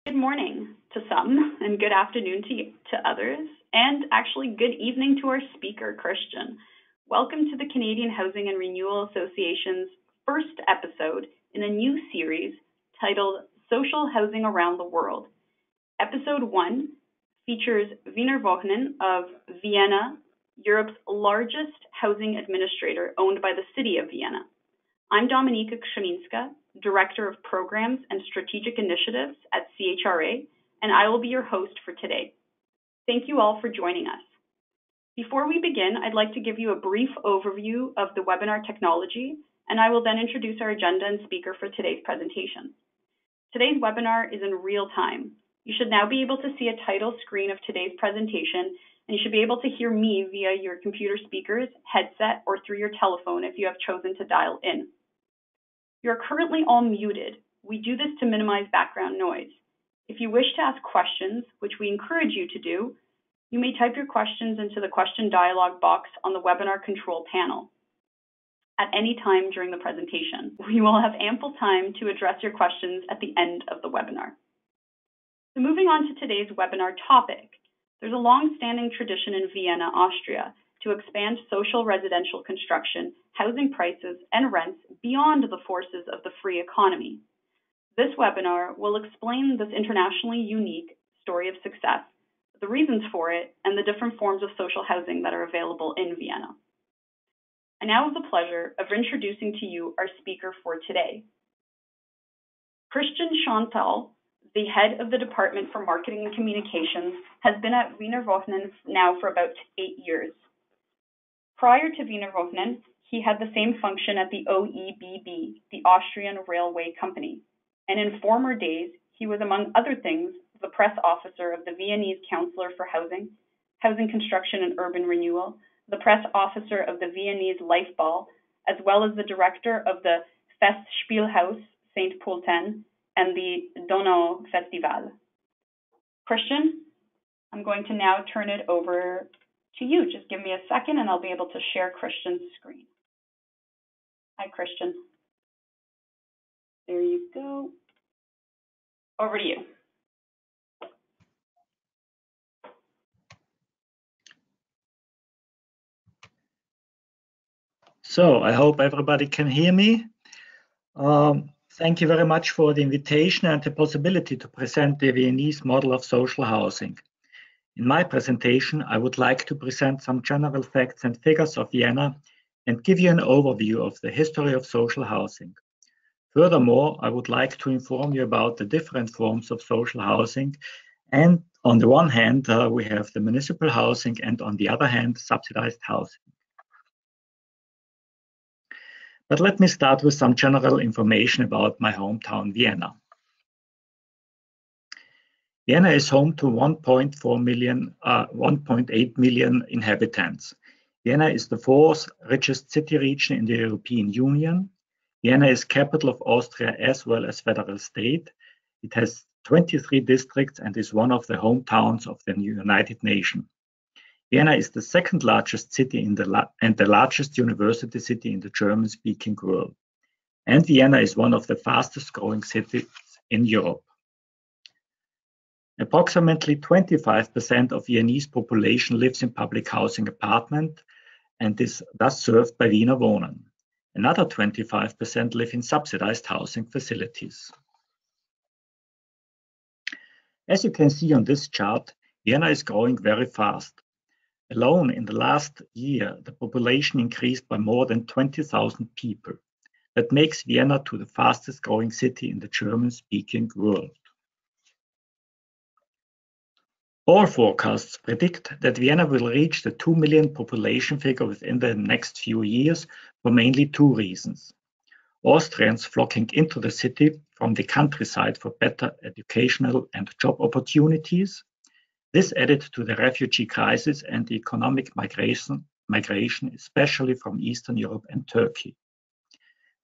Good morning to some, and good afternoon to others, and actually good evening to our speaker, Christian. Welcome to the Canadian Housing and Renewal Association's first episode in a new series titled Social Housing Around the World. Episode 1 features Wiener Wohnen of Vienna, Europe's largest housing administrator owned by the city of Vienna. I'm Dominika Krzeminska, Director of Programs and Strategic Initiatives at CHRA, and I will be your host for today. Thank you all for joining us. Before we begin, I'd like to give you a brief overview of the webinar technology, and I will then introduce our agenda and speaker for today's presentation. Today's webinar is in real time. You should now be able to see a title screen of today's presentation, and you should be able to hear me via your computer speakers, headset, or through your telephone if you have chosen to dial in. You're currently all muted. We do this to minimize background noise. If you wish to ask questions, which we encourage you to do, you may type your questions into the question dialog box on the webinar control panel at any time during the presentation. We will have ample time to address your questions at the end of the webinar. So moving on to today's webinar topic, there's a long-standing tradition in Vienna, Austria, to expand social residential construction, housing prices, and rents beyond the forces of the free economy. This webinar will explain this internationally unique story of success, the reasons for it, and the different forms of social housing that are available in Vienna. I now have the pleasure of introducing to you our speaker for today. Christian Schantl, the head of the Department for Marketing and Communications, has been at Wiener Wohnen now for about 8 years. Prior to Wiener Wohnen, he had the same function at the OEBB, the Austrian Railway Company, and in former days, he was, among other things, the press officer of the Viennese Councillor for Housing, Housing Construction and Urban Renewal, the press officer of the Viennese Life Ball, as well as the director of the Festspielhaus St. Pölten and the Donau Festival. Christian, I'm going to now turn it over to you. Just give me a second and I'll be able to share Christian's screen. Hi, Christian. There you go. Over to you. So I hope everybody can hear me. Thank you very much for the invitation and the possibility to present the Viennese model of social housing. In my presentation, I would like to present some general facts and figures of Vienna and give you an overview of the history of social housing. Furthermore, I would like to inform you about the different forms of social housing. And on the one hand, we have the municipal housing, and on the other hand, subsidized housing. But let me start with some general information about my hometown, Vienna. Vienna is home to 1.8 million inhabitants. Vienna is the fourth richest city region in the European Union. Vienna is capital of Austria as well as federal state. It has 23 districts and is one of the hometowns of the United Nations. Vienna is the second largest city and the largest university city in the German-speaking world. And Vienna is one of the fastest growing cities in Europe. Approximately 25% of Viennese population lives in public housing apartment and is thus served by Wiener Wohnen. Another 25% live in subsidized housing facilities. As you can see on this chart, Vienna is growing very fast. Alone in the last year, the population increased by more than 20,000 people. That makes Vienna to the fastest growing city in the German-speaking world. All forecasts predict that Vienna will reach the 2 million population figure within the next few years for mainly two reasons. Austrians flocking into the city from the countryside for better educational and job opportunities. This added to the refugee crisis and the economic migration, especially from Eastern Europe and Turkey.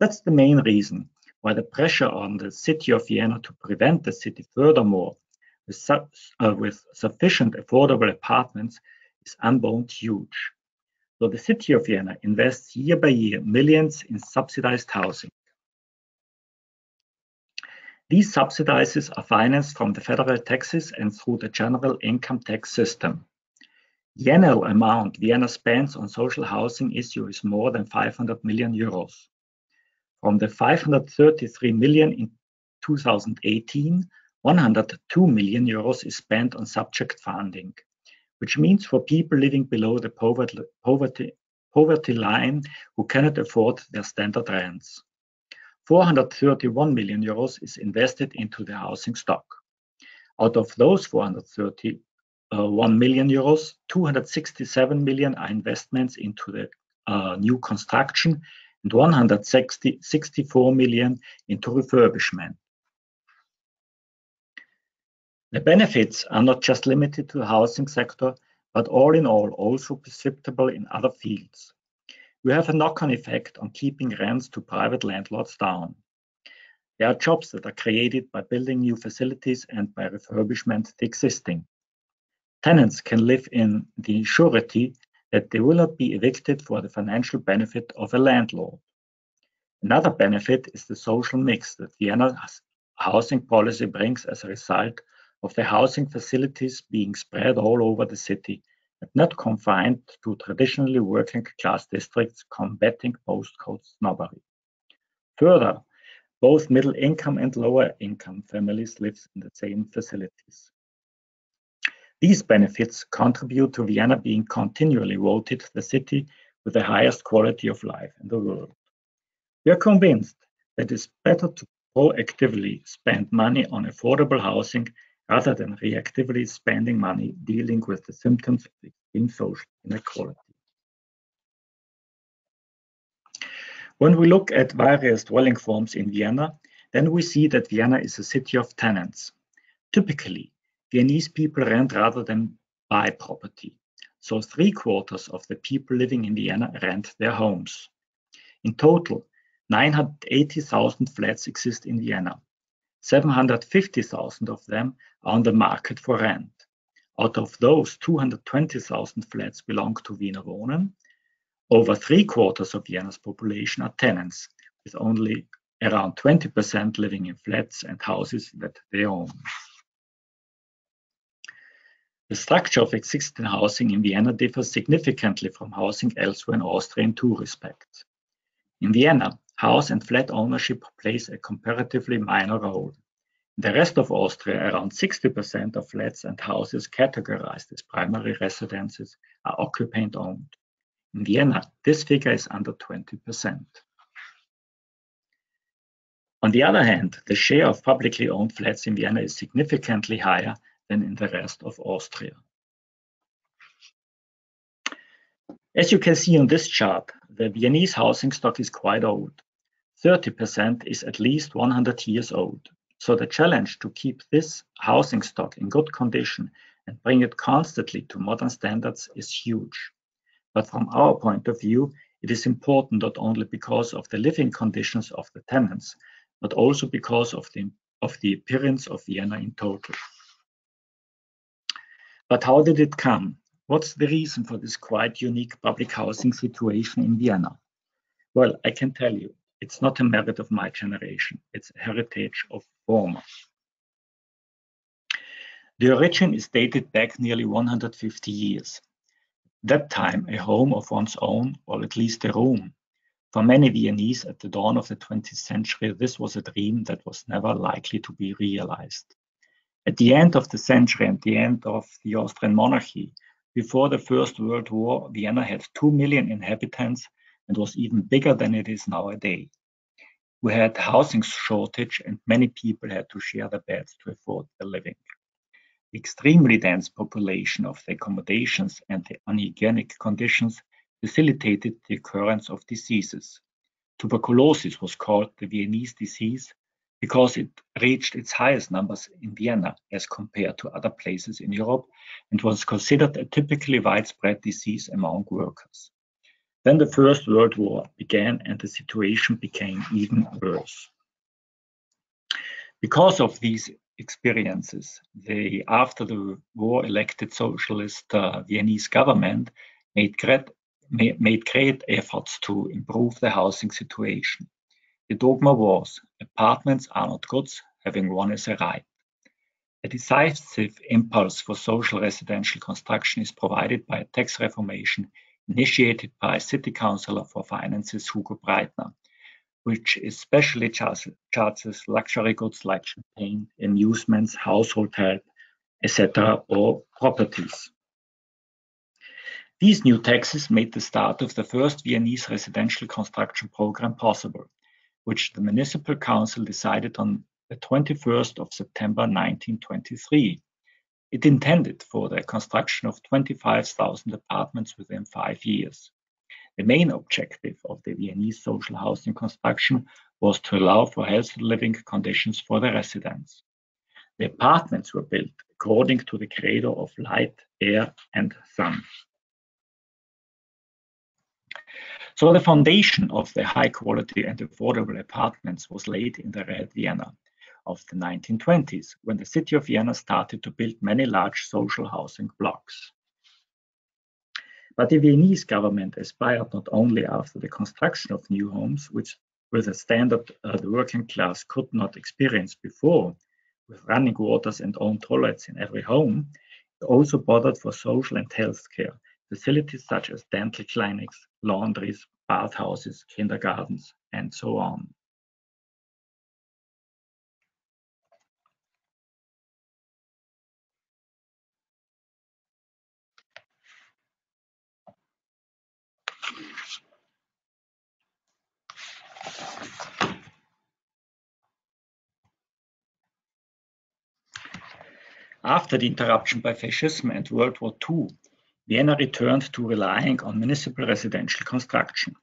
That's the main reason why the pressure on the city of Vienna to prevent the city furthermore with sufficient affordable apartments is unbound huge. So the city of Vienna invests year by year millions in subsidized housing. These subsidies are financed from the federal taxes and through the general income tax system. The annual amount Vienna spends on social housing issue is more than 500 million euros. From the 533 million in 2018, 102 million euros is spent on subject funding, which means for people living below the poverty line who cannot afford their standard rents. 431 million euros is invested into the housing stock. Out of those 431 million euros, 267 million are investments into the new construction and 164 million into refurbishment. The benefits are not just limited to the housing sector, but all in all also perceptible in other fields. We have a knock-on effect on keeping rents to private landlords down. There are jobs that are created by building new facilities and by refurbishment of the existing. Tenants can live in the surety that they will not be evicted for the financial benefit of a landlord. Another benefit is the social mix that Vienna's housing policy brings as a result of the housing facilities being spread all over the city and not confined to traditionally working class districts, combating postcode snobbery. Further, both middle income and lower income families live in the same facilities. These benefits contribute to Vienna being continually voted the city with the highest quality of life in the world. We are convinced that it's better to proactively spend money on affordable housing rather than reactively spending money dealing with the symptoms of extreme social inequality. When we look at various dwelling forms in Vienna, then we see that Vienna is a city of tenants. Typically, Viennese people rent rather than buy property. So 3/4 of the people living in Vienna rent their homes. In total, 980,000 flats exist in Vienna. 750,000 of them are on the market for rent. Out of those, 220,000 flats belong to Wiener Wohnen. Over 3/4 of Vienna's population are tenants, with only around 20% living in flats and houses that they own. The structure of existing housing in Vienna differs significantly from housing elsewhere in Austria in two respects. In Vienna, house and flat ownership plays a comparatively minor role. In the rest of Austria, around 60% of flats and houses categorized as primary residences are occupant-owned. In Vienna, this figure is under 20%. On the other hand, the share of publicly owned flats in Vienna is significantly higher than in the rest of Austria. As you can see on this chart, the Viennese housing stock is quite old. 30% is at least 100 years old. So the challenge to keep this housing stock in good condition and bring it constantly to modern standards is huge. But from our point of view, it is important not only because of the living conditions of the tenants, but also because of the appearance of Vienna in total. But how did it come? What's the reason for this quite unique public housing situation in Vienna? Well, I can tell you, it's not a merit of my generation, it's a heritage of former. The origin is dated back nearly 150 years. That time, a home of one's own, or at least a room. For many Viennese at the dawn of the 20th century, this was a dream that was never likely to be realized. At the end of the century and the end of the Austrian monarchy, before the First World War, Vienna had 2 million inhabitants and was even bigger than it is nowadays. We had housing shortage and many people had to share their beds to afford their living. The extremely dense population of the accommodations and the unhygienic conditions facilitated the occurrence of diseases. Tuberculosis was called the Viennese disease because it reached its highest numbers in Vienna as compared to other places in Europe and was considered a typically widespread disease among workers. Then the First World War began and the situation became even worse. Because of these experiences, the after the war elected socialist Viennese government made great efforts to improve the housing situation. The dogma was, apartments are not goods, having won as a right. A decisive impulse for social residential construction is provided by a tax reformation initiated by City Councillor for Finances Hugo Breitner, which especially charges luxury goods like champagne, amusements, household help, etc., or properties. These new taxes made the start of the first Viennese residential construction program possible, which the municipal council decided on the 21st of September 1923. It intended for the construction of 25,000 apartments within 5 years. The main objective of the Viennese social housing construction was to allow for healthy living conditions for the residents. The apartments were built according to the credo of light, air, and sun. So the foundation of the high quality and affordable apartments was laid in the Red Vienna of the 1920s, when the city of Vienna started to build many large social housing blocks. But the Viennese government aspired not only after the construction of new homes, which with a standard the working class could not experience before, with running waters and own toilets in every home, it also bothered for social and health care, facilities such as dental clinics, laundries, bathhouses, kindergartens, and so on. After the interruption by fascism and World War II, Vienna returned to relying on municipal residential construction.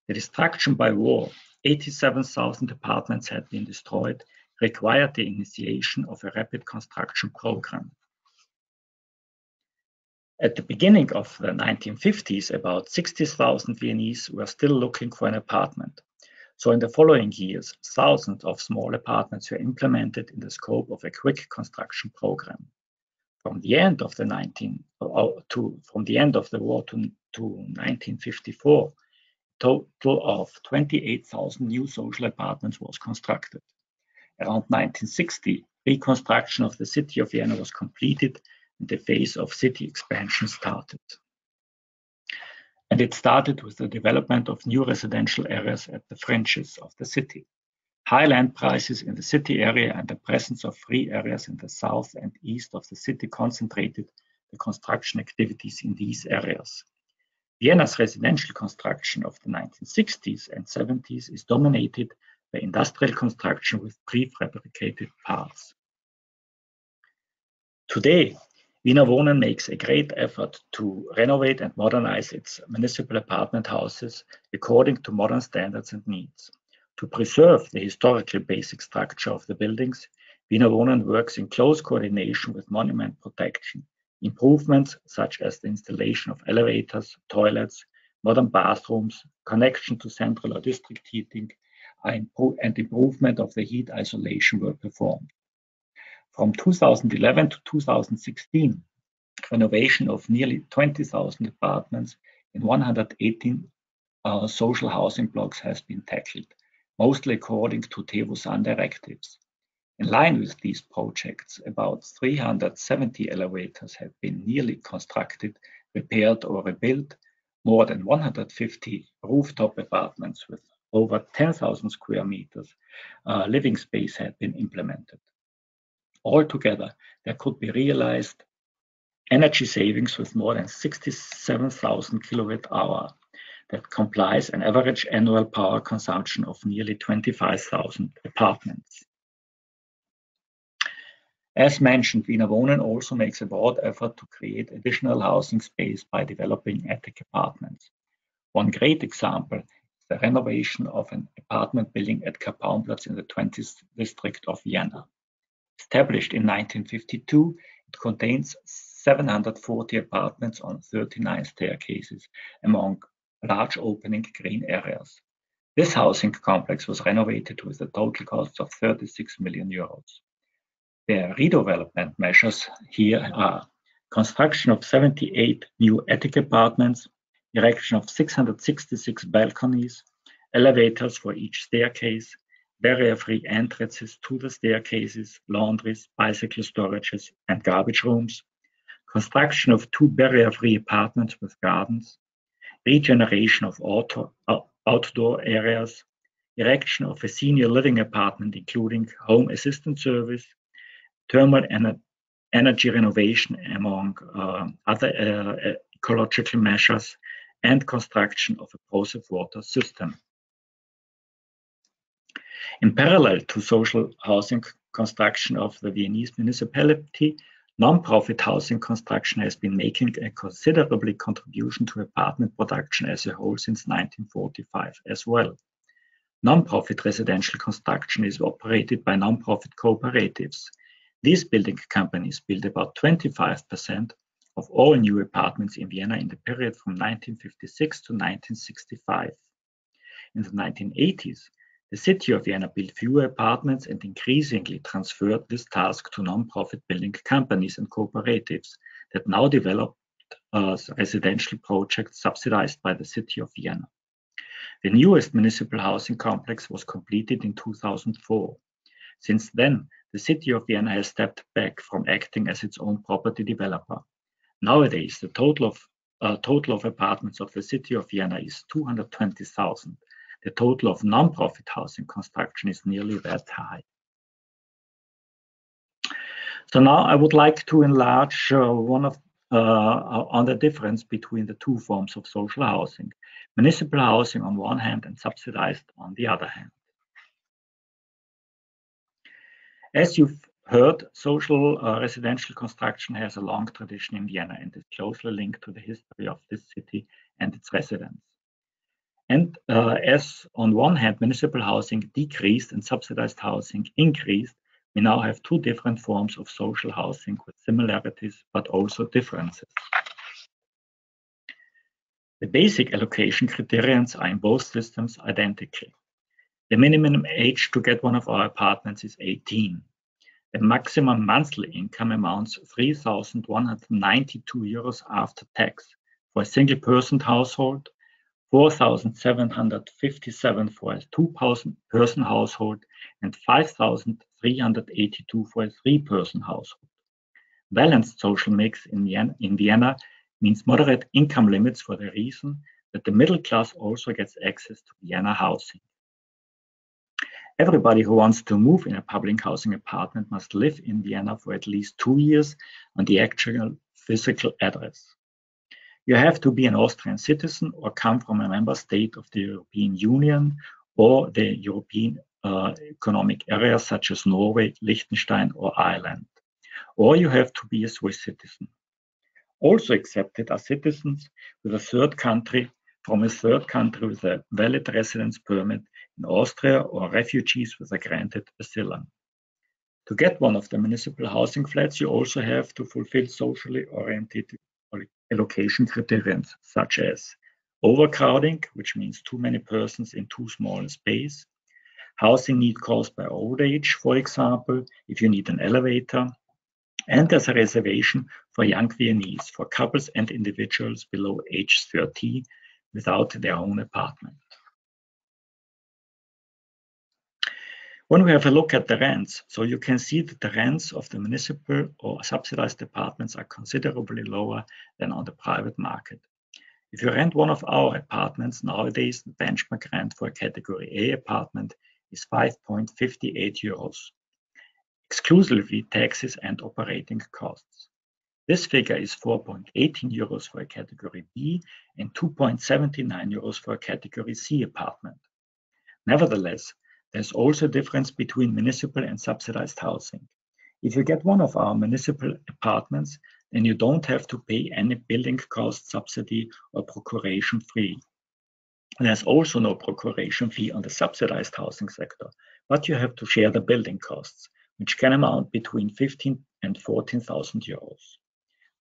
The destruction by war, 87,000 apartments had been destroyed, required the initiation of a rapid construction program. At the beginning of the 1950s, about 60,000 Viennese were still looking for an apartment. So in the following years, thousands of small apartments were implemented in the scope of a quick construction program. From the end of the war to 1954, a total of 28,000 new social apartments was constructed. Around 1960, reconstruction of the city of Vienna was completed and the phase of city expansion started. And it started with the development of new residential areas at the fringes of the city. High land prices in the city area and the presence of free areas in the south and east of the city concentrated the construction activities in these areas. Vienna's residential construction of the 1960s and 70s is dominated by industrial construction with prefabricated parts. Today, Wiener Wohnen makes a great effort to renovate and modernize its municipal apartment houses according to modern standards and needs. To preserve the historically basic structure of the buildings, Wiener Wohnen works in close coordination with monument protection. Improvements such as the installation of elevators, toilets, modern bathrooms, connection to central or district heating, and improvement of the heat isolation were performed. From 2011 to 2016, renovation of nearly 20,000 apartments in 118 social housing blocks has been tackled, mostly according to TEVO-SAN directives. In line with these projects, about 370 elevators have been nearly constructed, repaired or rebuilt. More than 150 rooftop apartments with over 10,000 square meters living space have been implemented. Altogether, there could be realized energy savings with more than 67,000 kilowatt hour. That complies an average annual power consumption of nearly 25,000 apartments. As mentioned, Wiener Wohnen also makes a broad effort to create additional housing space by developing attic apartments. One great example is the renovation of an apartment building at Kapaumplatz in the 20th district of Vienna. Established in 1952, it contains 740 apartments on 39 staircases among large opening green areas. This housing complex was renovated with a total cost of 36 million euros. The redevelopment measures here are construction of 78 new attic apartments, erection of 666 balconies, elevators for each staircase, barrier-free entrances to the staircases, laundries, bicycle storages, and garbage rooms, construction of 2 barrier-free apartments with gardens, regeneration of outdoor areas, erection of a senior living apartment including home assistance service, thermal energy renovation among other ecological measures, and construction of a process water system. In parallel to social housing construction of the Viennese municipality, non-profit housing construction has been making a considerable contribution to apartment production as a whole since 1945 as well. Non-profit residential construction is operated by non-profit cooperatives. These building companies build about 25% of all new apartments in Vienna in the period from 1956 to 1965. In the 1980s, the city of Vienna built fewer apartments and increasingly transferred this task to non-profit building companies and cooperatives that now develop residential projects subsidized by the city of Vienna. The newest municipal housing complex was completed in 2004. Since then, the city of Vienna has stepped back from acting as its own property developer. Nowadays, the total of apartments of the city of Vienna is 220,000. The total of non-profit housing construction is nearly that high. So now I would like to enlarge on the difference between the two forms of social housing, municipal housing on one hand and subsidized on the other hand. As you've heard, social residential construction has a long tradition in Vienna and is closely linked to the history of this city and its residents. And as on one hand municipal housing decreased and subsidized housing increased, we now have two different forms of social housing with similarities but also differences. The basic allocation criterions are in both systems identical. The minimum age to get one of our apartments is 18. The maximum monthly income amounts 3,192 euros after tax for a single-person household, 4,757 for a two-person household, and 5,382 for a three-person household. Balanced social mix in Vienna means moderate income limits for the reason that the middle class also gets access to Vienna housing. Everybody who wants to move in a public housing apartment must live in Vienna for at least 2 years on the actual physical address. You have to be an Austrian citizen or come from a member state of the European Union or the European Economic Area such as Norway, Liechtenstein or Ireland. Or you have to be a Swiss citizen. Also accepted are citizens with a third country with a valid residence permit in Austria or refugees with a granted asylum. To get one of the municipal housing flats, you also have to fulfill socially oriented allocation criteria such as overcrowding, which means too many persons in too small a space, housing need caused by old age, for example, if you need an elevator, and there's a reservation for young Viennese, for couples and individuals below age 30 without their own apartment. When we have a look at the rents, so you can see that the rents of the municipal or subsidized apartments are considerably lower than on the private market. If you rent one of our apartments nowadays, the benchmark rent for a category A apartment is 5.58 euros, exclusively taxes and operating costs. This figure is 4.18 euros for a category B and 2.79 euros for a category C apartment. Nevertheless, there's also a difference between municipal and subsidized housing. If you get one of our municipal apartments, then you don't have to pay any building cost subsidy or procuration fee. There's also no procuration fee on the subsidized housing sector, but you have to share the building costs, which can amount between 15,000 and 14,000 euros.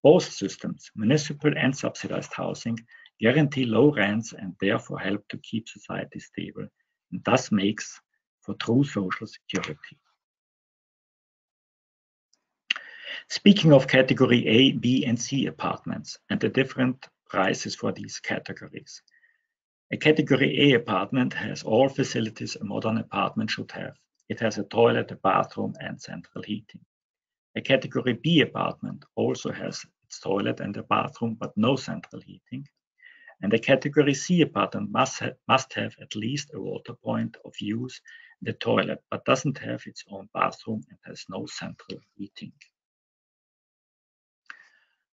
Both systems, municipal and subsidized housing, guarantee low rents and therefore help to keep society stable, and thus makes for true social security. Speaking of category A, B, and C apartments and the different prices for these categories. A category A apartment has all facilities a modern apartment should have. It has a toilet, a bathroom, and central heating. A category B apartment also has its toilet and a bathroom, but no central heating. And a category C apartment must have at least a water point of use and a toilet, but doesn't have its own bathroom and has no central heating.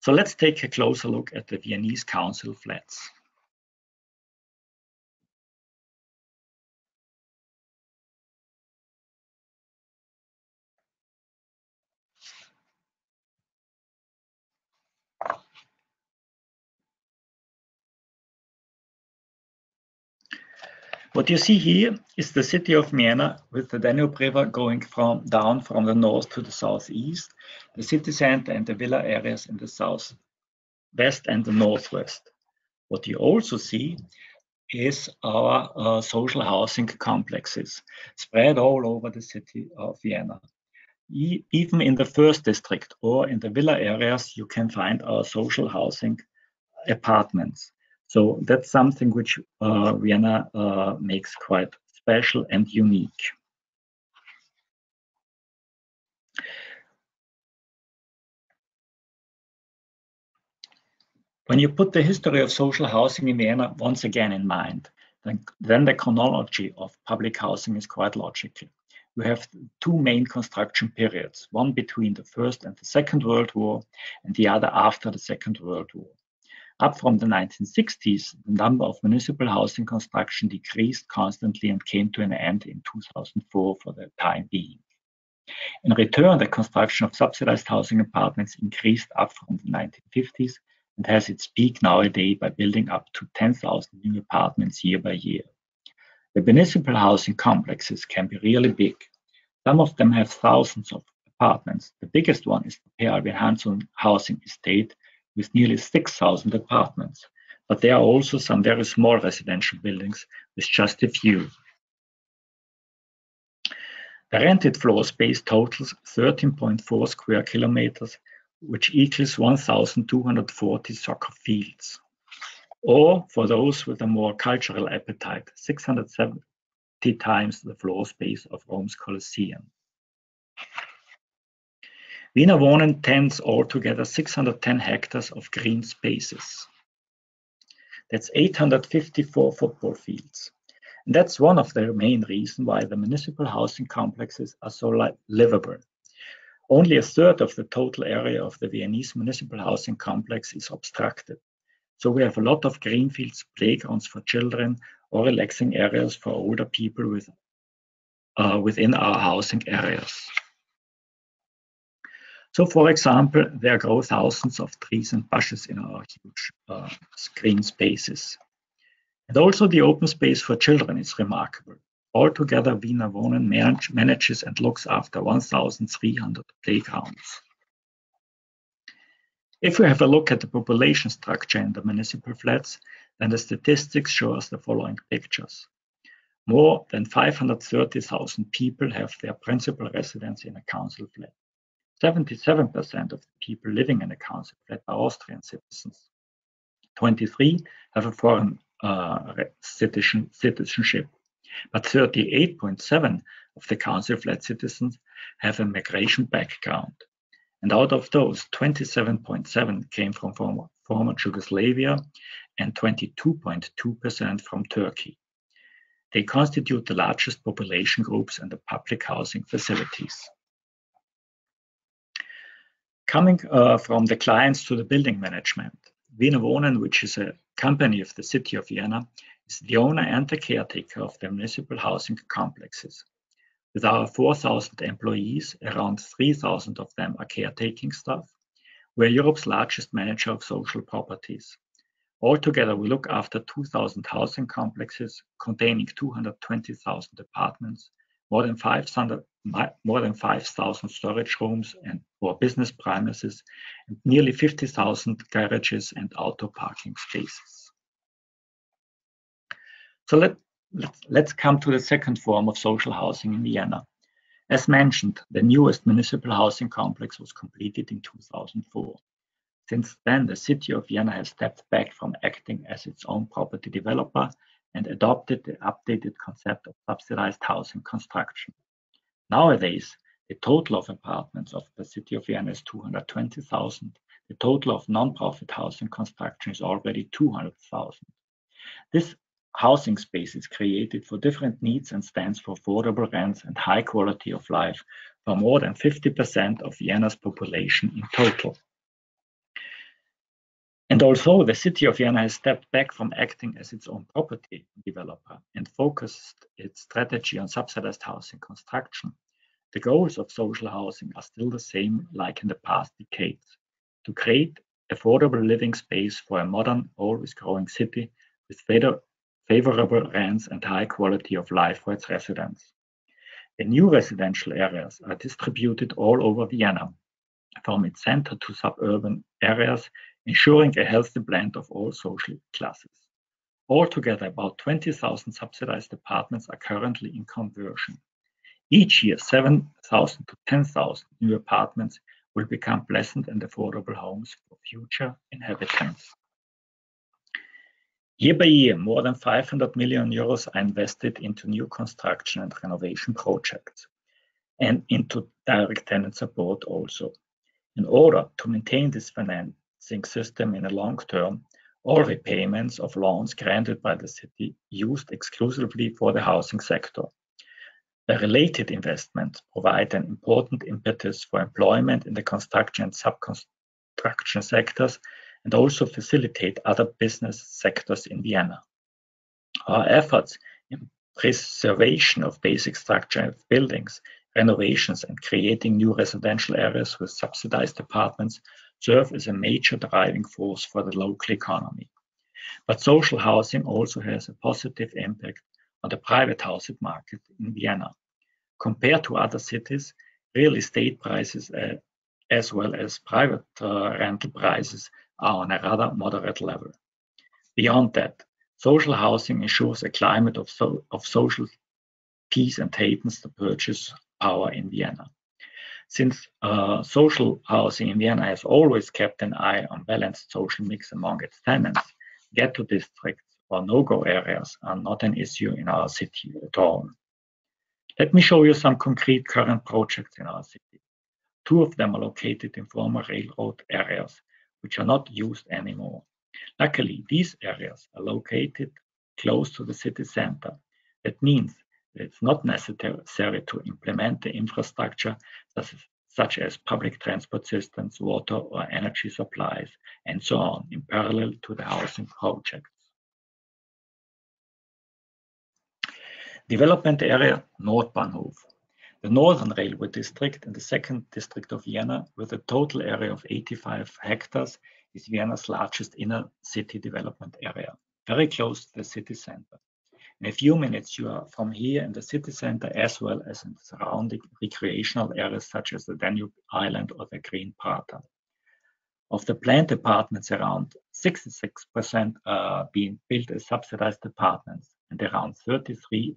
So let's take a closer look at the Viennese council flats. What you see here is the city of Vienna with the Danube River going down from the north to the southeast, the city center and the villa areas in the southwest and the northwest. What you also see is our social housing complexes spread all over the city of Vienna. Even in the first district or in the villa areas, you can find our social housing apartments. So that's something which Vienna makes quite special and unique. When you put the history of social housing in Vienna once again in mind, then the chronology of public housing is quite logical. We have two main construction periods, one between the First and the Second World War, and the other after the Second World War. Up from the 1960s, the number of municipal housing construction decreased constantly and came to an end in 2004 for the time being. In return, the construction of subsidized housing apartments increased up from the 1950s and has its peak nowadays by building up to 10,000 new apartments year by year. The municipal housing complexes can be really big. Some of them have thousands of apartments. The biggest one is the Per Albin Hansson housing estate with nearly 6,000 apartments. But there are also some very small residential buildings with just a few. The rented floor space totals 13.4 square kilometers, which equals 1,240 soccer fields. Or, for those with a more cultural appetite, 670 times the floor space of Rome's Colosseum. Wiener Wohnen tends altogether 610 hectares of green spaces. That's 854 football fields. And that's one of the main reasons why the municipal housing complexes are so livable. Only a third of the total area of the Viennese municipal housing complex is obstructed. So we have a lot of green fields, playgrounds for children, or relaxing areas for older people within our housing areas. So, for example, there grow thousands of trees and bushes in our huge green spaces. And also the open space for children is remarkable. Altogether, Wiener Wohnen manages and looks after 1,300 playgrounds. If we have a look at the population structure in the municipal flats, then the statistics show us the following pictures. More than 530,000 people have their principal residence in a council flat. 77% of the people living in a council flat are Austrian citizens. 23 have a foreign citizenship, but 38.7 of the council flat citizens have a migration background. And out of those, 27.7 came from former Yugoslavia and 22.2% from Turkey. They constitute the largest population groups in the public housing facilities. Coming from the clients to the building management, Wiener Wohnen, which is a company of the city of Vienna, is the owner and the caretaker of the municipal housing complexes. With our 4,000 employees, around 3,000 of them are caretaking staff. We are Europe's largest manager of social properties. Altogether, we look after 2,000 housing complexes containing 220,000 apartments, more than 5,000 storage rooms or business premises, and nearly 50,000 garages and auto parking spaces. So let's come to the second form of social housing in Vienna. As mentioned, the newest municipal housing complex was completed in 2004. Since then, the city of Vienna has stepped back from acting as its own property developer and adopted the updated concept of subsidized housing construction. Nowadays, the total of apartments of the city of Vienna is 220,000. The total of non-profit housing construction is already 200,000. This housing space is created for different needs and stands for affordable rents and high quality of life for more than 50% of Vienna's population in total. And although the city of Vienna has stepped back from acting as its own property developer and focused its strategy on subsidized housing construction, the goals of social housing are still the same like in the past decades: to create affordable living space for a modern, always growing city with favorable rents and high quality of life for its residents. The new residential areas are distributed all over Vienna, from its center to suburban areas, ensuring a healthy blend of all social classes. Altogether, about 20,000 subsidized apartments are currently in conversion. Each year, 7,000 to 10,000 new apartments will become pleasant and affordable homes for future inhabitants. Year by year, more than 500 million euros are invested into new construction and renovation projects, and into direct tenant support also. In order to maintain this financing system in the long term, all repayments of loans granted by the city used exclusively for the housing sector. The related investments provide an important impetus for employment in the construction and subconstruction sectors and also facilitate other business sectors in Vienna. Our efforts in preservation of basic structure of buildings, renovations, and creating new residential areas with subsidized apartments serve as a major driving force for the local economy. But social housing also has a positive impact on the private housing market in Vienna. Compared to other cities, real estate prices as well as private rental prices are on a rather moderate level. Beyond that, social housing ensures a climate of social peace and heightens the purchase power in Vienna. Since social housing in Vienna has always kept an eye on balanced social mix among its tenants, ghetto districts or no-go areas are not an issue in our city at all. Let me show you some concrete current projects in our city. Two of them are located in former railroad areas, which are not used anymore. Luckily, these areas are located close to the city center. That means that it's not necessary to implement the infrastructure such as public transport systems, water or energy supplies, and so on, in parallel to the housing projects. Development area Nordbahnhof. The Northern Railway District in the second district of Vienna, with a total area of 85 hectares, is Vienna's largest inner city development area, very close to the city center. In a few minutes, you are from here in the city center as well as in the surrounding recreational areas such as the Danube Island or the Green Prater. Of the planned apartments, around 66% are being built as subsidized apartments and around 33%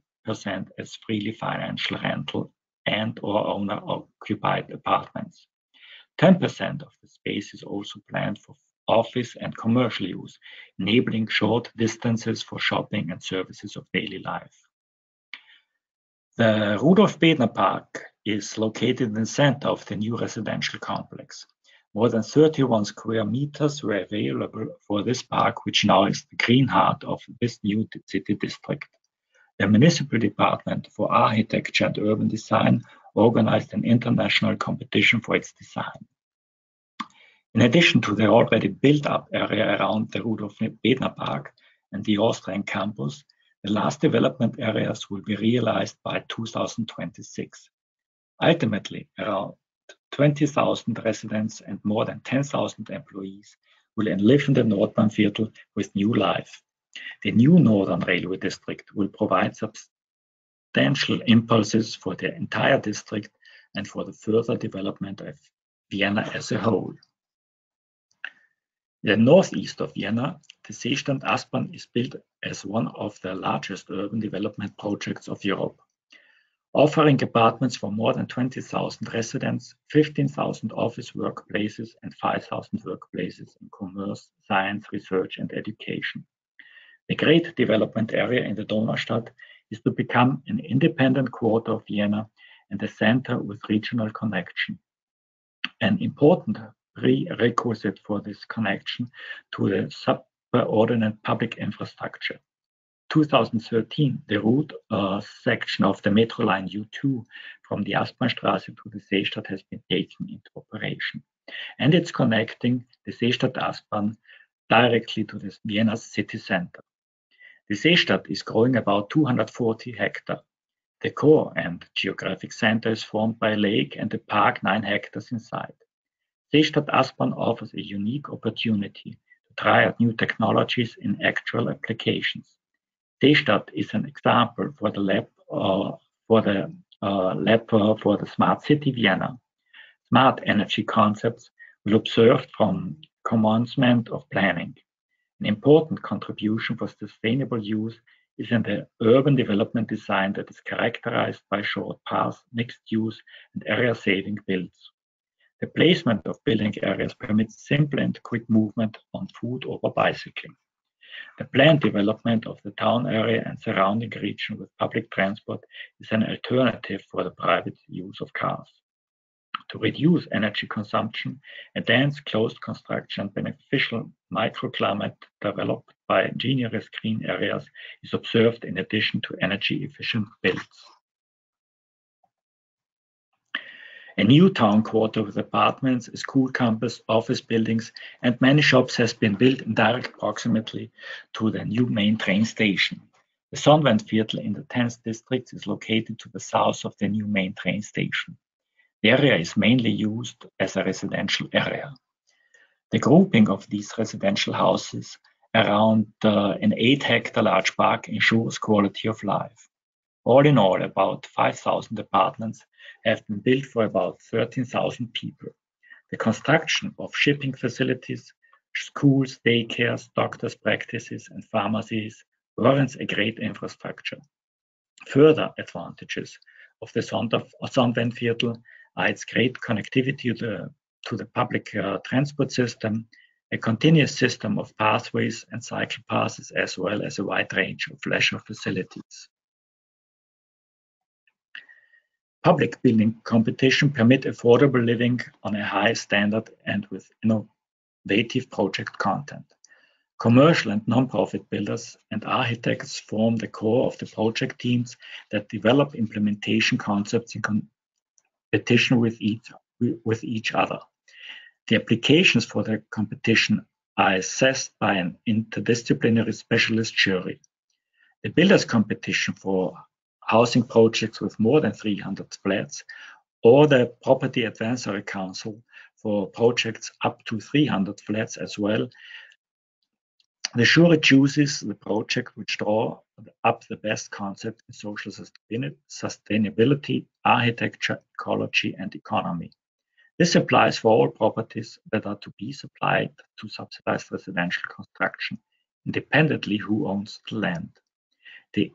as freely financial rental and or owner-occupied apartments. 10% of the space is also planned for office and commercial use, enabling short distances for shopping and services of daily life. The Rudolf Bedner Park is located in the center of the new residential complex. More than 31 square meters were available for this park, which now is the green heart of this new city district. The Municipal Department for Architecture and Urban Design organized an international competition for its design. In addition to the already built-up area around the Rudolf Bedner Park and the Austrian campus, the last development areas will be realized by 2026. Ultimately, around 20,000 residents and more than 10,000 employees will live in the Nordbahnviertel with new life. The new Northern Railway District will provide substantial impulses for the entire district and for the further development of Vienna as a whole. In the northeast of Vienna, the Seestand Aspern is built as one of the largest urban development projects of Europe, offering apartments for more than 20,000 residents, 15,000 office workplaces, and 5,000 workplaces in commerce, science, research, and education. The great development area in the Donaustadt is to become an independent quarter of Vienna and a center with regional connection. An important prerequisite for this connection to the subordinate public infrastructure. 2013, the route section of the metro line U2 from the Aspernstraße to the Seestadt has been taken into operation, and it's connecting the Seestadt Aspern directly to the Vienna city center. The Seestadt is growing about 240 hectares. The core and geographic center is formed by a lake and a park 9 hectares inside. Seestadt Aspern offers a unique opportunity to try out new technologies in actual applications. Stadt is an example for the lab for the Smart City Vienna. Smart energy concepts will observe from commencement of planning. An important contribution for sustainable use is in the urban development design that is characterized by short paths, mixed use, and area-saving builds. The placement of building areas permits simple and quick movement on foot or by bicycling. The planned development of the town area and surrounding region with public transport is an alternative for the private use of cars. To reduce energy consumption, a dense closed construction and beneficial microclimate developed by ingenious green areas is observed in addition to energy efficient builds. A new town quarter with apartments, a school campus, office buildings, and many shops has been built in direct proximity to the new main train station. The Sonnenwendviertel in the 10th district is located to the south of the new main train station. The area is mainly used as a residential area. The grouping of these residential houses around an 8-hectare large park ensures quality of life. All in all, about 5,000 apartments have been built for about 13,000 people. The construction of shipping facilities, schools, daycares, doctors' practices, and pharmacies warrants a great infrastructure. Further advantages of the Sonnenwendviertel are its great connectivity to the public transport system, a continuous system of pathways and cycle passes, as well as a wide range of leisure facilities. Public building competition permit affordable living on a high standard and with innovative project content. Commercial and non-profit builders and architects form the core of the project teams that develop implementation concepts in competition with each other. The applications for the competition are assessed by an interdisciplinary specialist jury. The builders' competition for housing projects with more than 300 flats, or the Property Advisory Council for projects up to 300 flats as well. The jury chooses the project which draw up the best concept in social sustainability, architecture, ecology, and economy. This applies for all properties that are to be supplied to subsidized residential construction, independently who owns the land. The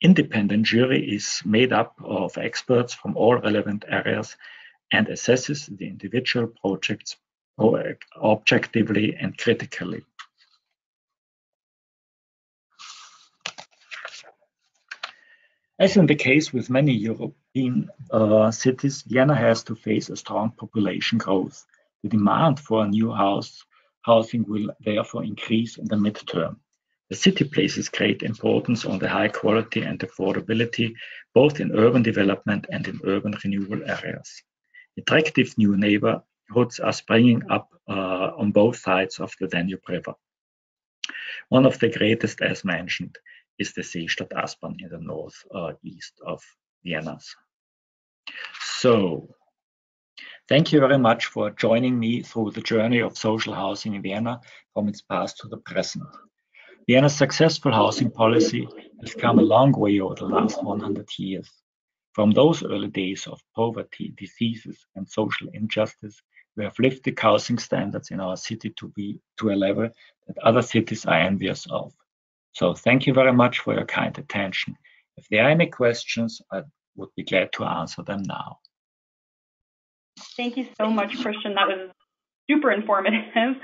independent jury is made up of experts from all relevant areas and assesses the individual projects objectively and critically. As in the case with many European cities, Vienna has to face a strong population growth. The demand for new housing will therefore increase in the midterm. The city places great importance on the high quality and affordability, both in urban development and in urban renewal areas. Attractive new neighborhoods are springing up on both sides of the Danube River. One of the greatest, as mentioned, is the Seestadt Aspern in the northeast of Vienna. So, thank you very much for joining me through the journey of social housing in Vienna from its past to the present. Vienna's successful housing policy has come a long way over the last 100 years. From those early days of poverty, diseases, and social injustice, we have lifted housing standards in our city to a level that other cities are envious of. So thank you very much for your kind attention. If there are any questions, I would be glad to answer them now. Thank you so much, Christian. That was super informative.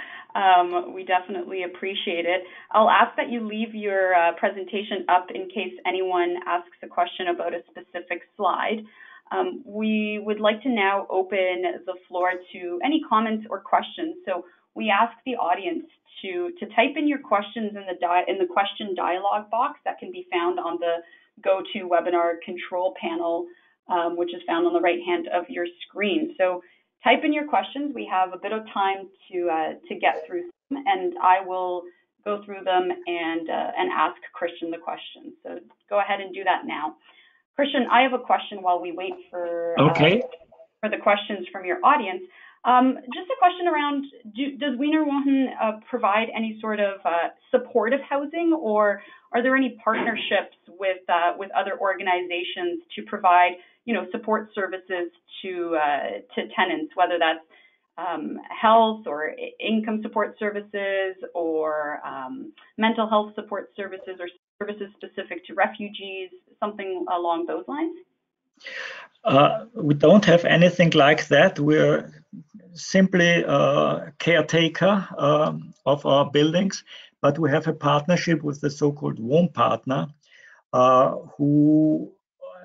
We definitely appreciate it. I'll ask that you leave your presentation up in case anyone asks a question about a specific slide. We would like to now open the floor to any comments or questions. So we ask the audience to type in your questions in the question dialog box that can be found on the GoToWebinar control panel, which is found on the right hand of your screen. So type in your questions. We have a bit of time to get through them, and I will go through them and ask Christian the questions. So go ahead and do that now. Christian, I have a question while we wait for the questions from your audience. Just a question around, does Wiener Wohnen provide any sort of supportive housing, or are there any partnerships with other organizations to provide, support services to tenants, whether that's health or income support services, or mental health support services, or services specific to refugees, something along those lines? We don't have anything like that. We're simply a caretaker of our buildings, but we have a partnership with the so-called Wohn partner, who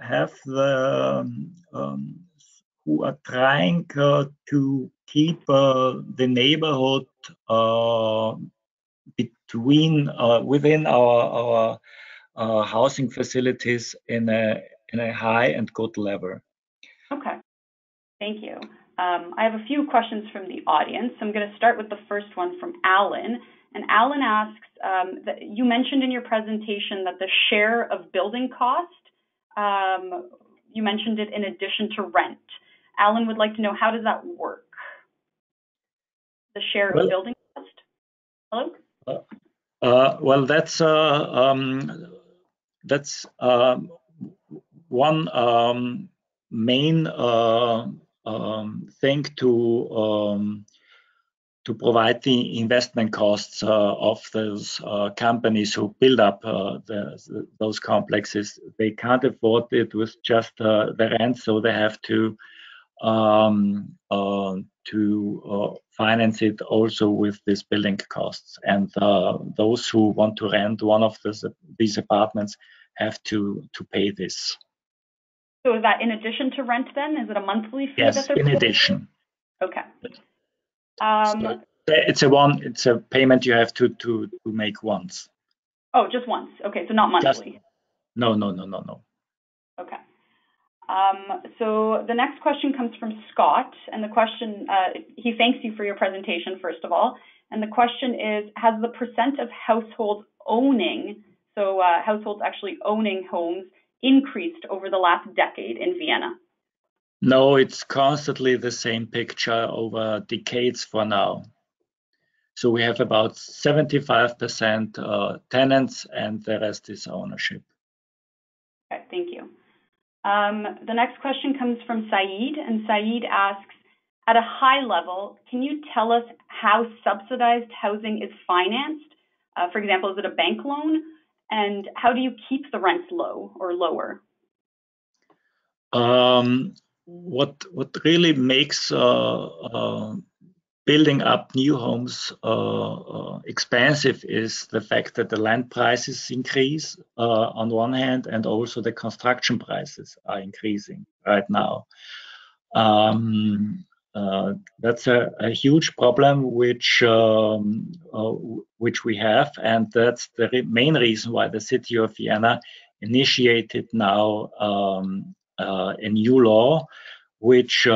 have who are trying to keep the neighborhood within our housing facilities in a high and good level. Okay, thank you. I have a few questions from the audience. I'm going to start with the first one from Alan. And Alan asks, that you mentioned in your presentation that the share of building cost, you mentioned it in addition to rent. Alan would like to know, how does that work? The share of building cost? Hello? Well, that's one main thing to provide the investment costs of those companies who build up those complexes. They can't afford it with just the rent, so they have to finance it also with these building costs. And those who want to rent one of these apartments have to pay this. So is that in addition to rent then? Is it a monthly fee? Yes, in addition. Okay. So it's a payment you have to make once. Oh, just once. Okay, so not monthly. No. Okay. So the next question comes from Scott, and the question, he thanks you for your presentation, first of all. And the question is, has the percent of households owning, so households actually owning homes, increased over the last decade in Vienna? No, it's constantly the same picture over decades for now. So we have about 75% tenants, and the rest is ownership. Okay, thank you. The next question comes from Saeed, and Saeed asks, at a high level, can you tell us how subsidized housing is financed? For example, is it a bank loan? And how do you keep the rents low or lower? What really makes building up new homes expensive is the fact that the land prices increase on one hand, and also the construction prices are increasing right now. That's a huge problem which we have, and that's the main reason why the city of Vienna initiated now a new law which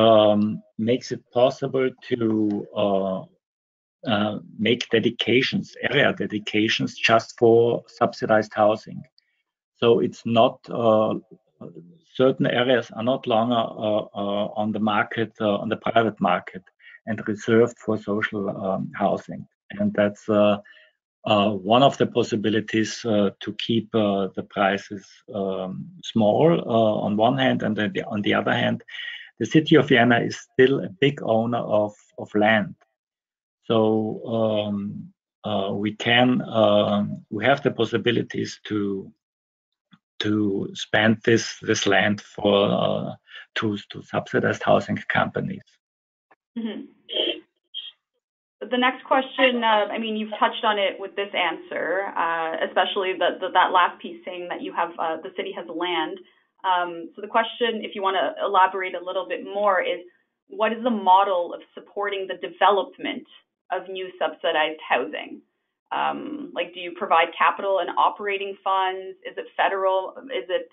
makes it possible to make area dedications just for subsidized housing. So it's not, certain areas are not longer on the market, on the private market, and reserved for social housing. And that's one of the possibilities to keep the prices small on one hand, and then on the other hand, the city of Vienna is still a big owner of land. So we have the possibilities to spend this land for to subsidized housing companies. Mm-hmm. The next question, I mean, you've touched on it with this answer, especially that last piece saying that you have the city has land. So the question, if you want to elaborate a little bit more, is what is the model of supporting the development of new subsidized housing? Like, do you provide capital and operating funds? Is it federal? Is it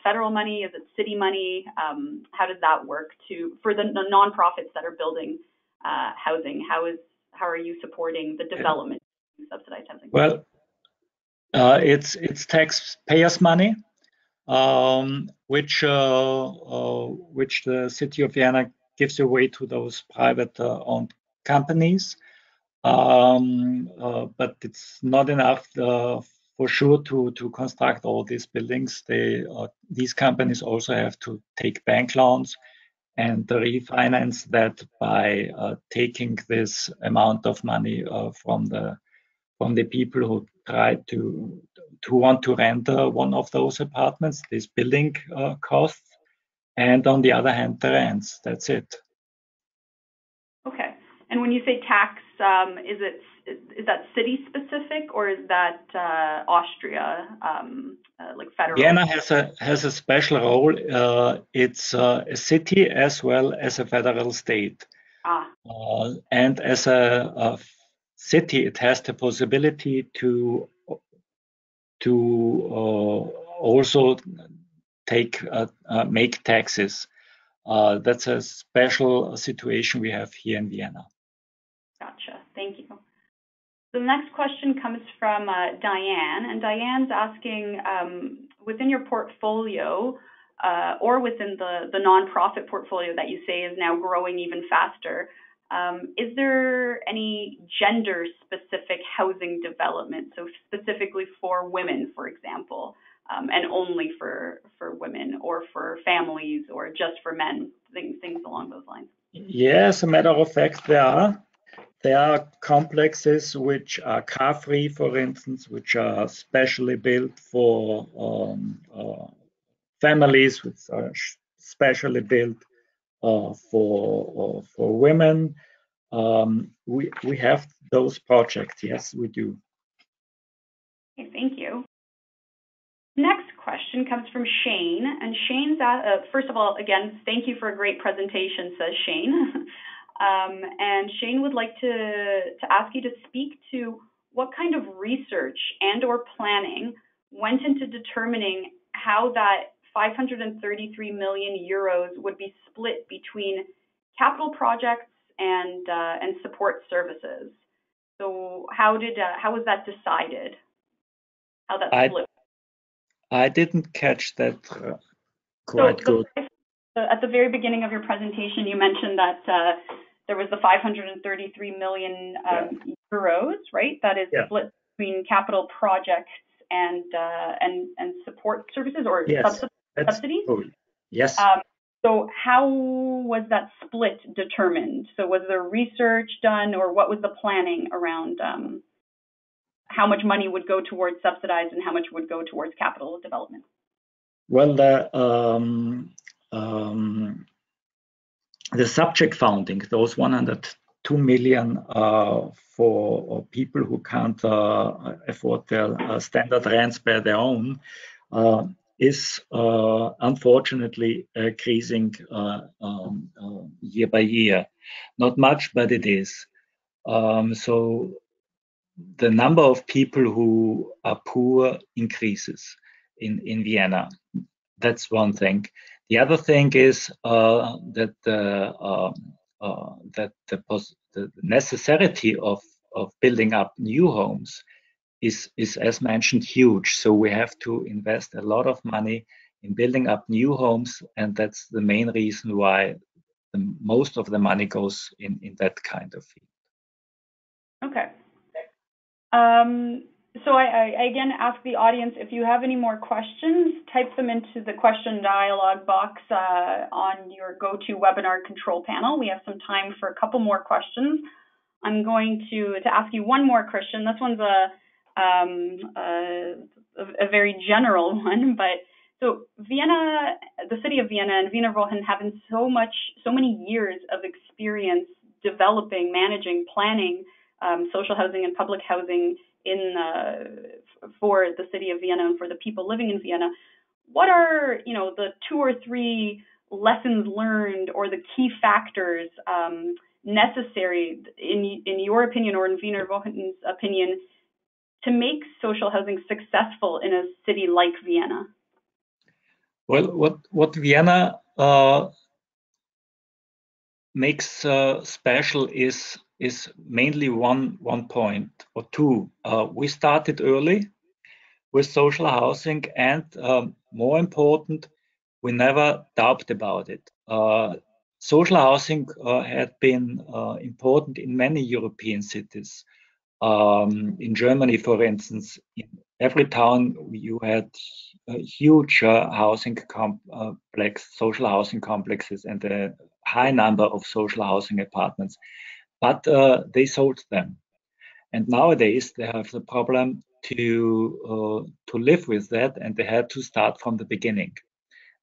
federal money? Is it city money? How does that work for the nonprofits that are building housing? How are you supporting the development of subsidized housing? Well, it's taxpayers' money, which the city of Vienna gives away to those private owned companies. But it's not enough for sure to construct all these buildings. These companies also have to take bank loans and refinance that by taking this amount of money from the people who try to want to rent one of those apartments, these building costs, and on the other hand, the rents. That's it. Okay. And when you say tax, is that city specific or is that Austria, like federal? Vienna has a special role. It's a city as well as a federal state. And as a city, it has the possibility to also make taxes. That's a special situation we have here in Vienna. Gotcha. Thank you. The next question comes from Diane, and Diane's asking, within your portfolio or within the nonprofit portfolio that you say is now growing even faster, is there any gender-specific housing development, so specifically for women, for example, and only for women or for families or just for men, things along those lines? Yes, as a matter of fact, there are. There are complexes which are car-free, for instance, which are specially built for families, which are specially built for women. We have those projects. Yes, we do. Okay, thank you. Next question comes from Shane, and Shane's first of all, again, thank you for a great presentation, says Shane. And Shane would like to ask you to speak to what kind of research and or planning went into determining how that 533 million euros would be split between capital projects and support services. So how was that decided? How that split? I didn't catch that quite good. At the very beginning of your presentation, you mentioned that there was the 533 million euros, right? That is split between capital projects and support services or subsidies. Yes. So how was that split determined? So was there research done, or what was the planning around how much money would go towards subsidized and how much would go towards capital development? Well, the subject funding, those 102 million for people who can't afford their standard rents by their own, is unfortunately increasing year by year. Not much, but it is. So the number of people who are poor increases in Vienna. That's one thing. The other thing is that the necessity of building up new homes is, as mentioned, huge. So we have to invest a lot of money in building up new homes, and that's the main reason why most of the money goes in that kind of field. Okay. So I again ask the audience, if you have any more questions, type them into the question dialog box on your GoToWebinar control panel. We have some time for a couple more questions. I'm going to ask you one more, Christian. This one's a very general one, but so Vienna, the city of Vienna and Wiener Wohnen having so many years of experience developing, managing, planning social housing and public housing for the city of Vienna and for the people living in Vienna. What are the 2 or 3 lessons learned or the key factors necessary in your opinion or in Wiener Wohnen's opinion to make social housing successful in a city like Vienna? Well, what Vienna makes special is mainly one point or two. We started early with social housing, and more important, we never doubted about it. Social housing had been important in many European cities. In Germany, for instance, in every town you had huge social housing complexes, and a high number of social housing apartments. But they sold them, and nowadays they have the problem to live with that, and they had to start from the beginning.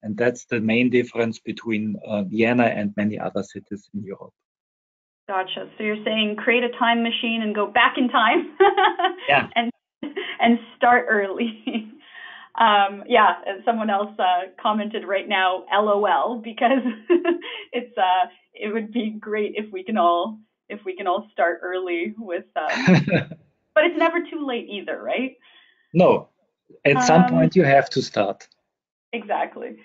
And that's the main difference between Vienna and many other cities in Europe. Gotcha. So you're saying create a time machine and go back in time, yeah, and start early. Someone else commented right now, LOL, because it would be great if we can all start early with. But it's never too late either, right? No, at some point you have to start. Exactly.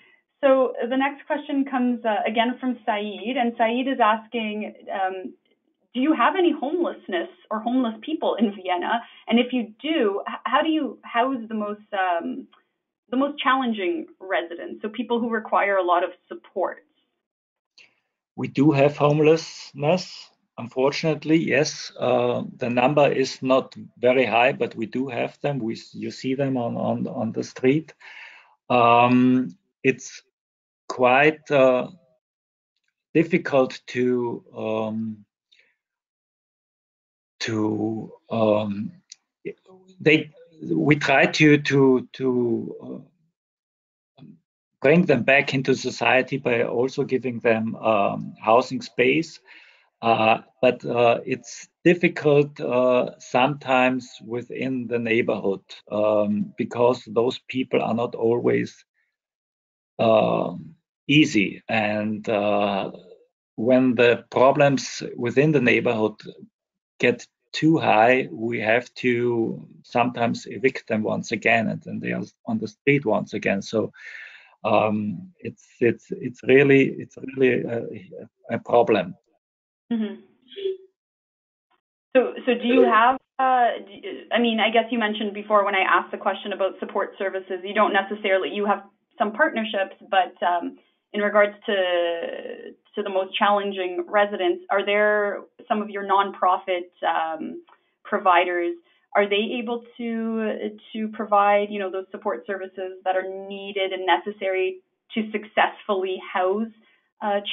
So the next question comes again from Saeed, and Saeed is asking, do you have any homelessness or homeless people in Vienna? And if you do, how do you house the most challenging residents, so people who require a lot of support? We do have homelessness, unfortunately, yes. The number is not very high, but we do have them. You see them on the street. It's quite difficult we try to bring them back into society by also giving them housing space. But it's difficult sometimes within the neighborhood because those people are not always easy. And when the problems within the neighborhood get too high, we have to sometimes evict them once again, and then they are on the street once again. So it's really a problem. Mm-hmm. So do you have? I guess you mentioned before when I asked the question about support services, you don't necessarily you have some partnerships, but in regards to the most challenging residents, are there some of your nonprofit providers? Are they able to provide those support services that are needed and necessary to successfully house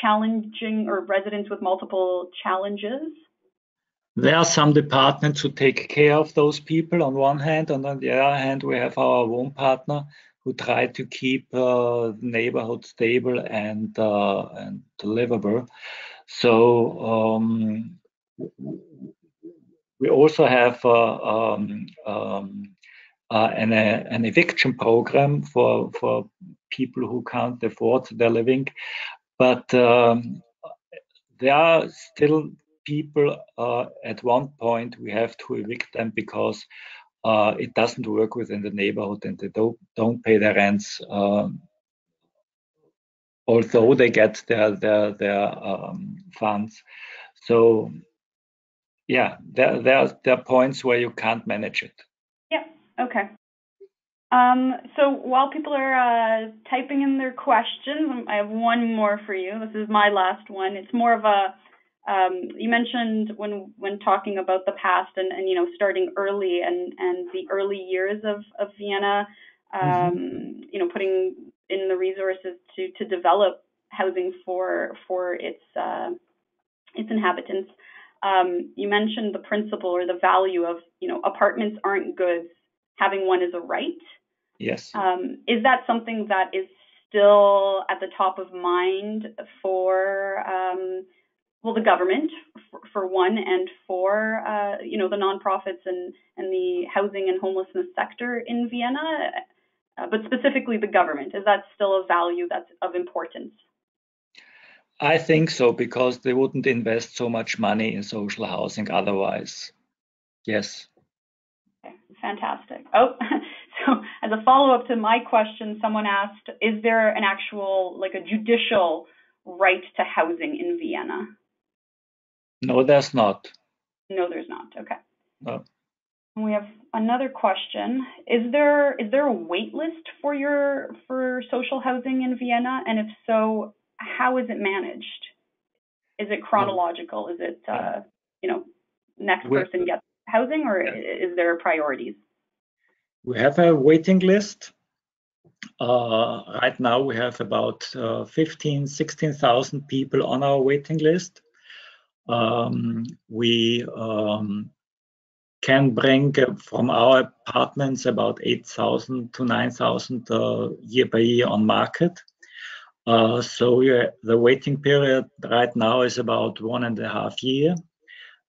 challenging or residents with multiple challenges? There are some departments who take care of those people on one hand, and on the other hand, we have our own partner who try to keep the neighborhood stable and livable. So we also have an eviction program for people who can't afford their living, but there are still people at one point we have to evict them because it doesn't work within the neighborhood and they don't pay their rents, although they get their funds. So yeah, there are points where you can't manage it. Yeah. Okay. So while people are typing in their questions, I have one more for you. This is my last one. It's more of a you mentioned when talking about the past and starting early and the early years of Vienna, putting in the resources to develop housing for its inhabitants. You mentioned the principle or the value of apartments aren't goods. Having one is a right. Yes. Is that something that is still at the top of mind for the government, for one and for the nonprofits and the housing and homelessness sector in Vienna, but specifically the government? Is that still a value that's of importance? I think so, because they wouldn't invest so much money in social housing otherwise. Yes. Okay, fantastic. Oh, so as a follow-up to my question, someone asked, is there an actual, like a judicial right to housing in Vienna? No, there's not. No, there's not. Okay. No. And we have another question. Is there a wait list for social housing in Vienna? And if so, how is it managed? Is it chronological? Is it next person gets housing, or is there priorities? We have a waiting list. Right now we have about 16,000 people on our waiting list. We can bring from our apartments about 8,000 to 9,000 year by year on market. So the waiting period right now is about 1.5 years.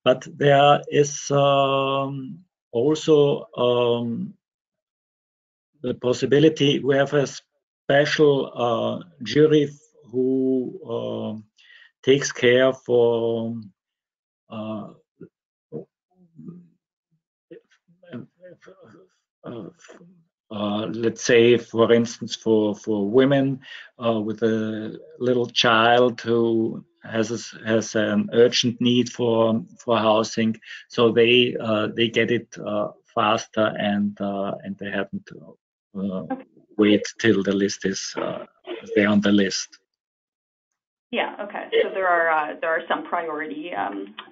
But there is also the possibility, we have a special jury who takes care for let's say, for instance, for women with a little child who has an urgent need for housing, so they get it faster, and they haven't to wait till the list is they're on the list. Yeah. Okay. So there are some priority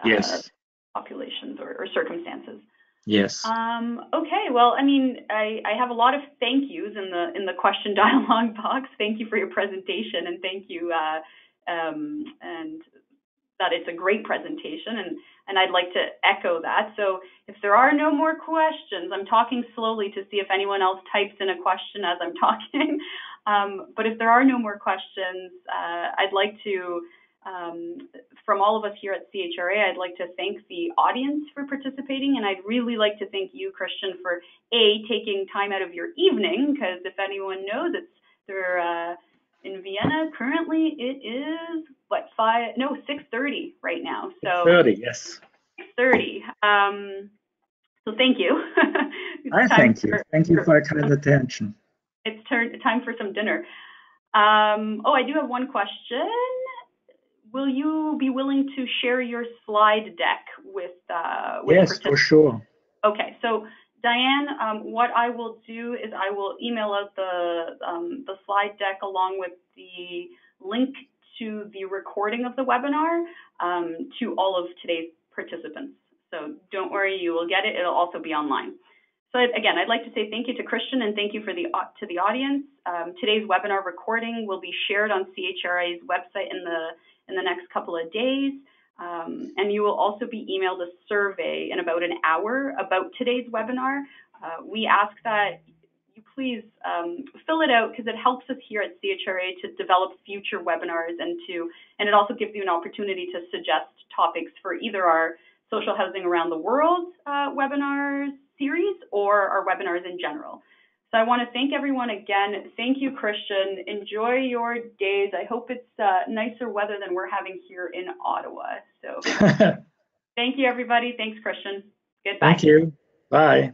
Yes. populations or circumstances. Yes. Okay. Well, I mean, I have a lot of thank yous in the question dialogue box. Thank you for your presentation, and thank you, and that it's a great presentation, and I'd like to echo that. So if there are no more questions, I'm talking slowly to see if anyone else types in a question as I'm talking. But if there are no more questions, I'd like to, from all of us here at CHRA, I'd like to thank the audience for participating, and I'd really like to thank you, Christian, for taking time out of your evening, because if anyone knows, they're in Vienna currently. It is 6:30 right now. So 6:30, yes. 6:30. So thank you. Thank you. Thank you for your kind attention. It's time for some dinner. I do have one question. Will you be willing to share your slide deck with yes, for sure. Okay, so Diane, what I will do is I will email out the slide deck along with the link to the recording of the webinar to all of today's participants. So don't worry, you will get it. It'll also be online. So again, I'd like to say thank you to Christian, and thank you to the audience. Today's webinar recording will be shared on CHRA's website in the next couple of days. And you will also be emailed a survey in about an hour about today's webinar. We ask that you please fill it out, because it helps us here at CHRA to develop future webinars, and it also gives you an opportunity to suggest topics for either our Social Housing Around the World webinars series or our webinars in general. So I want to thank everyone again. Thank you, Christian. Enjoy your days. I hope it's nicer weather than we're having here in Ottawa. So thank you, everybody. Thanks, Christian. Goodbye. Thank you. Bye.